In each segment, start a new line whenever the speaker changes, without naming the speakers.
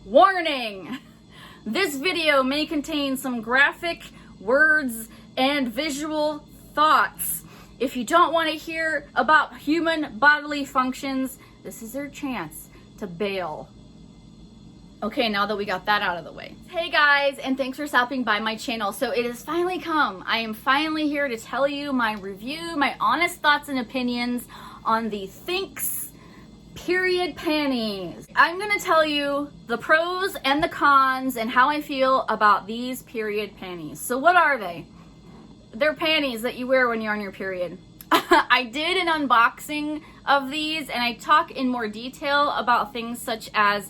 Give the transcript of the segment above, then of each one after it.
Warning! This video may contain some graphic words and visual thoughts. If you don't want to hear about human bodily functions, this is your chance to bail. Okay, now that we got that out of the way. Hey guys, and thanks for stopping by my channel. So it has finally come. I am finally here to tell you my review, my honest thoughts and opinions on the Thinx period panties. I'm gonna tell you the pros and the cons and how I feel about these period panties. So what are they? They're panties that you wear when you're on your period. I did an unboxing of these and I talk in more detail about things such as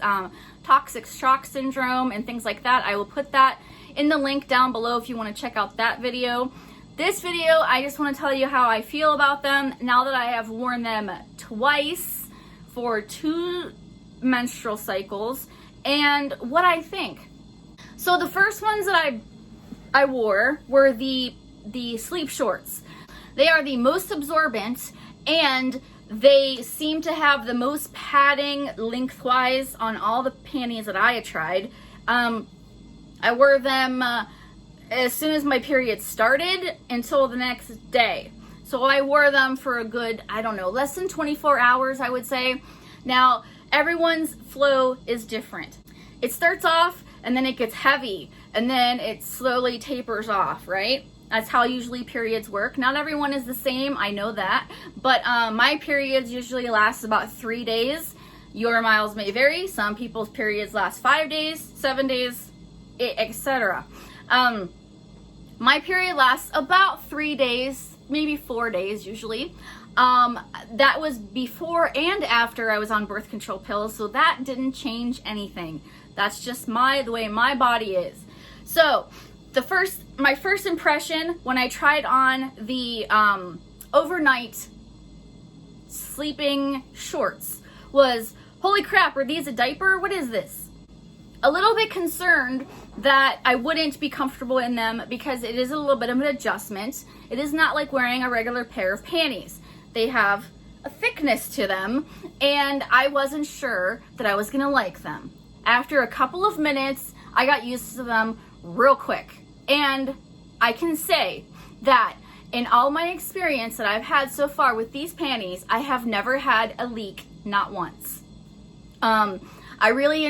toxic shock syndrome and things like that. I will put that in the link down below if you want to check out that video. This video, I just want to tell you how I feel about them now that I have worn them twice for 2 menstrual cycles and what I think. So the first ones that I wore were the sleep shorts. They are the most absorbent and they seem to have the most padding lengthwise on all the panties that I had tried. I wore them as soon as my period started until the next day. So I wore them for a good, I don't know, less than 24 hours, I would say. Now, everyone's flow is different. It starts off and then it gets heavy and then it slowly tapers off, right? That's how usually periods work. Not everyone is the same, I know that. But my periods usually last about 3 days. Your miles may vary. Some people's periods last 5 days, 7 days, etc. My period lasts about 3 days, maybe 4 days usually. That was before and after I was on birth control pills, so that didn't change anything. That's just the way my body is. So my first impression when I tried on the overnight sleeping shorts was, holy crap, are these a diaper? What is this? A little bit concerned that I wouldn't be comfortable in them because it is a little bit of an adjustment. It is not like wearing a regular pair of panties. They have a thickness to them and I wasn't sure that I was gonna like them. After a couple of minutes, I got used to them real quick. And I can say that in all my experience that I've had so far with these panties, I have never had a leak, not once. I really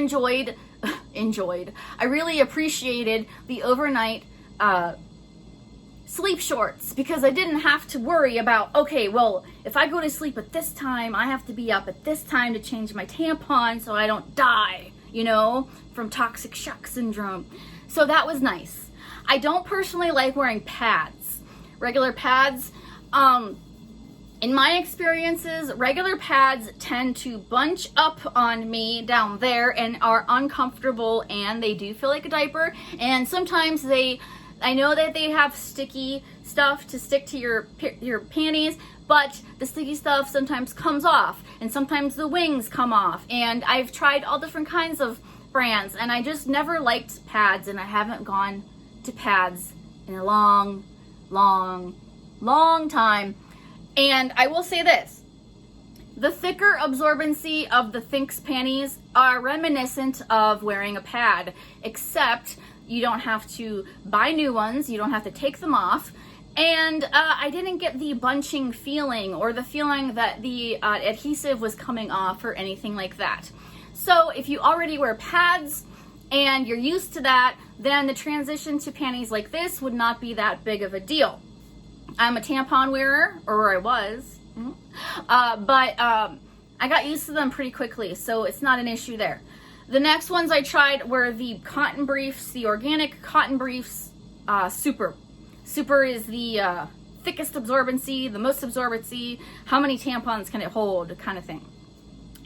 I really appreciated the overnight sleep shorts because I didn't have to worry about, okay, well, if I go to sleep at this time, I have to be up at this time to change my tampon so I don't die, you know, from toxic shock syndrome. So that was nice. I don't personally like wearing pads, regular pads. In my experiences, regular pads tend to bunch up on me down there and are uncomfortable and they do feel like a diaper. And sometimes I know that they have sticky stuff to stick to your panties, but the sticky stuff sometimes comes off and sometimes the wings come off. And I've tried all different kinds of brands and I just never liked pads and I haven't gone to pads in a long time. And I will say this, the thicker absorbency of the Thinx panties are reminiscent of wearing a pad, except you don't have to buy new ones, you don't have to take them off, and I didn't get the bunching feeling or the feeling that the adhesive was coming off or anything like that. So if you already wear pads and you're used to that, then the transition to panties like this would not be that big of a deal. I'm a tampon wearer, or I was, but I got used to them pretty quickly, so it's not an issue there. The next ones I tried were the cotton briefs, the organic cotton briefs, Super. Super is the thickest absorbency, the most absorbency, how many tampons can it hold kind of thing.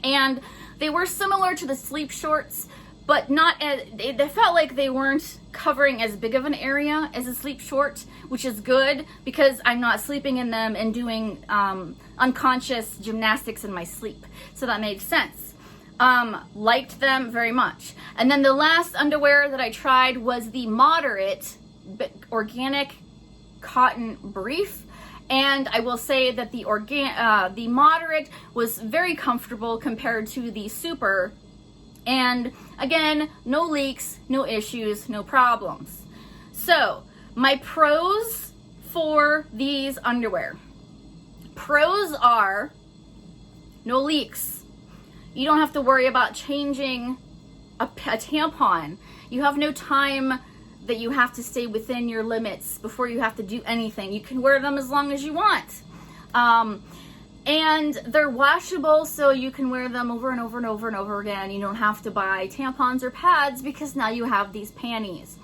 And they were similar to the sleep shorts, but not as, they felt like they weren't covering as big of an area as a sleep short, which is good because I'm not sleeping in them and doing unconscious gymnastics in my sleep. So that made sense. Liked them very much. And then the last underwear that I tried was the moderate organic cotton brief. And I will say that the moderate was very comfortable compared to the super And again, no leaks, no issues, no problems. So my pros for these underwear. Pros are no leaks. You don't have to worry about changing a tampon. You have no time that you have to stay within your limits before you have to do anything. You can wear them as long as you want. And they're washable, so you can wear them over and over and over and over again. You don't have to buy tampons or pads because now you have these panties.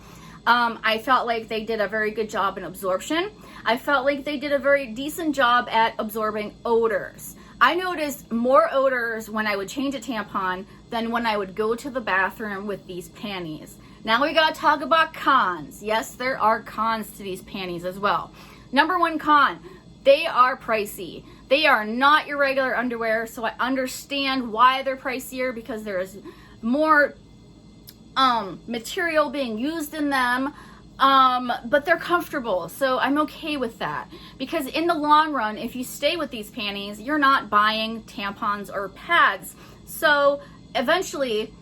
I felt like they did a very good job in absorption. I felt like they did a very decent job at absorbing odors. I noticed more odors when I would change a tampon than when I would go to the bathroom with these panties. Now we gotta talk about cons. Yes, there are cons to these panties as well. Number one con, they are pricey. They are not your regular underwear, so I understand why they're pricier because there is more material being used in them, but they're comfortable, so I'm okay with that. Because in the long run, if you stay with these panties, you're not buying tampons or pads. So eventually,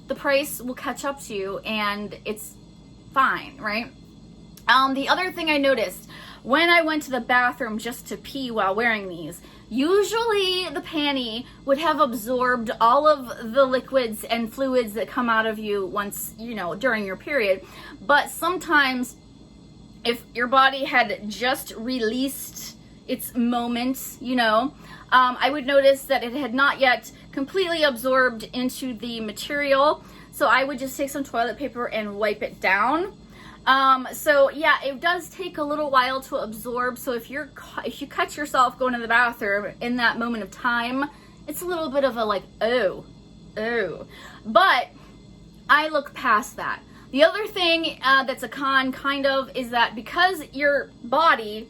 the price will catch up to you, and it's fine, right? The other thing I noticed, when I went to the bathroom just to pee while wearing these, usually the panty would have absorbed all of the liquids and fluids that come out of you once, during your period. But sometimes if your body had just released its moment, I would notice that it had not yet completely absorbed into the material. So I would just take some toilet paper and wipe it down. So yeah, it does take a little while to absorb. So if you catch yourself going to the bathroom in that moment of time, it's a little bit of a like, oh. But I look past that. The other thing that's a con kind of is that because your body,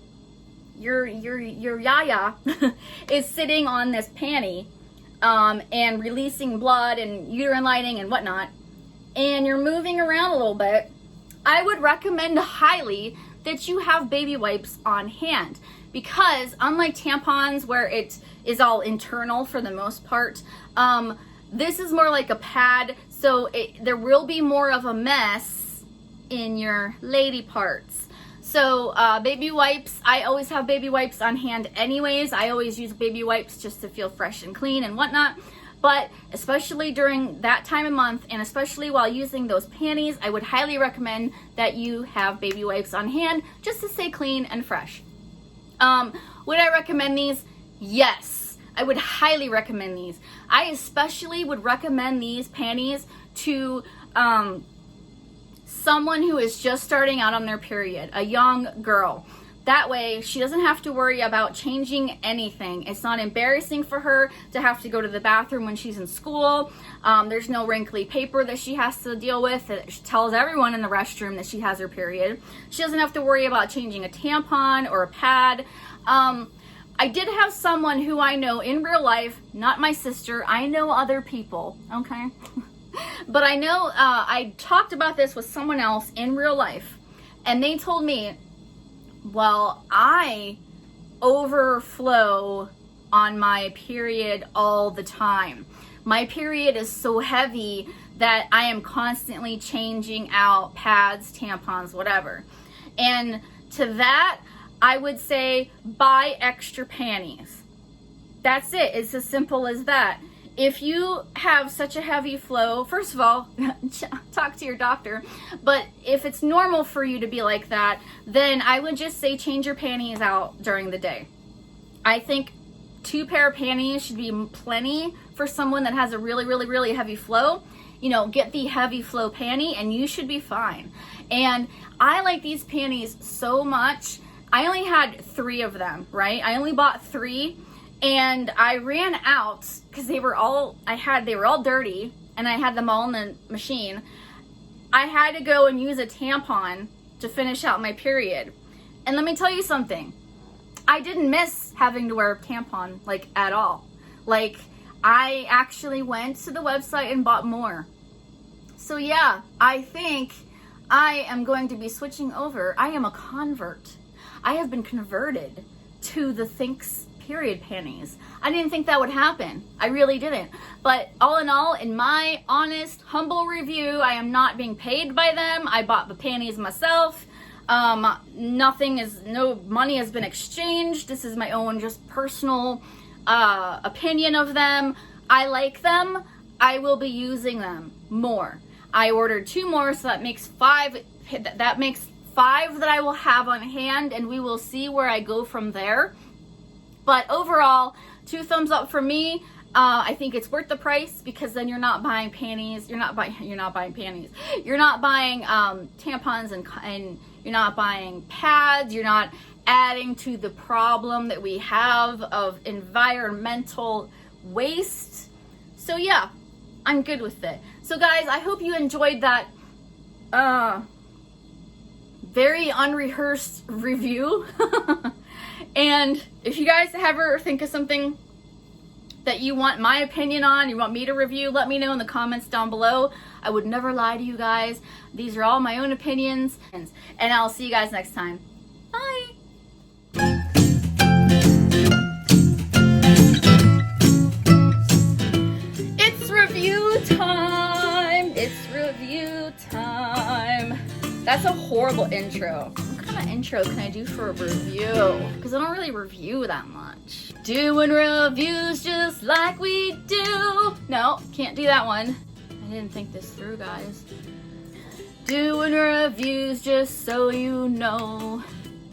your yaya is sitting on this panty and releasing blood and uterine lining and whatnot, and you're moving around a little bit, I would recommend highly that you have baby wipes on hand, because unlike tampons where it is all internal for the most part, this is more like a pad, so there will be more of a mess in your lady parts. So baby wipes, I always have baby wipes on hand anyways. I always use baby wipes just to feel fresh and clean and whatnot. But especially during that time of month, and especially while using those panties, I would highly recommend that you have baby wipes on hand just to stay clean and fresh. Would I recommend these? Yes, I would highly recommend these. I especially would recommend these panties to someone who is just starting out on their period, a young girl. That way, she doesn't have to worry about changing anything. It's not embarrassing for her to have to go to the bathroom when she's in school. There's no wrinkly paper that she has to deal with that she tells everyone in the restroom that she has her period. She doesn't have to worry about changing a tampon or a pad. I did have someone who I know in real life, not my sister. I know other people, okay? But I know I talked about this with someone else in real life, and they told me, well, I overflow on my period all the time. My period is so heavy that I am constantly changing out pads, tampons, whatever. And to that, I would say buy extra panties. That's it. It's as simple as that. If you have such a heavy flow, first of all, talk to your doctor. But if it's normal for you to be like that, then I would just say change your panties out during the day. I think 2 pair of panties should be plenty for someone that has a really, really, really heavy flow. Get the heavy flow panty and you should be fine. And I like these panties so much. I only had 3 of them, right? I only bought 3. And I ran out because they were all dirty, and I had them all in the machine. I had to go and use a tampon to finish out my period. And let me tell you something. I didn't miss having to wear a tampon, at all. I actually went to the website and bought more. So yeah, I think I am going to be switching over. I am a convert. I have been converted to the Thinx period panties. I didn't think that would happen. I really didn't. But all in all, in my honest, humble review, I am not being paid by them. I bought the panties myself. No money has been exchanged. This is my own just personal opinion of them. I like them. I will be using them more. I ordered 2 more, so that makes 5. That makes 5 that I will have on hand, and we will see where I go from there. But overall, 2 thumbs up for me. I think it's worth the price, because then you're not buying panties. You're not buying panties. You're not buying tampons and you're not buying pads. You're not adding to the problem that we have of environmental waste. So yeah, I'm good with it. So guys, I hope you enjoyed that very unrehearsed review. And if you guys ever think of something that you want my opinion on, you want me to review, let me know in the comments down below. I would never lie to you guys. These are all my own opinions. And I'll see you guys next time. Bye. It's review time. It's review time. That's a horrible intro. What kind of intro can I do for a review? Because I don't really review that much. Doing reviews just like we do. No, can't do that one. I didn't think this through, guys. Doing reviews just so you know.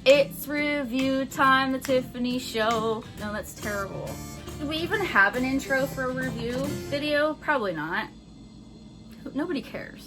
It's review time, the Tiffany Show. No, that's terrible. Do we even have an intro for a review video? Probably not. Nobody cares.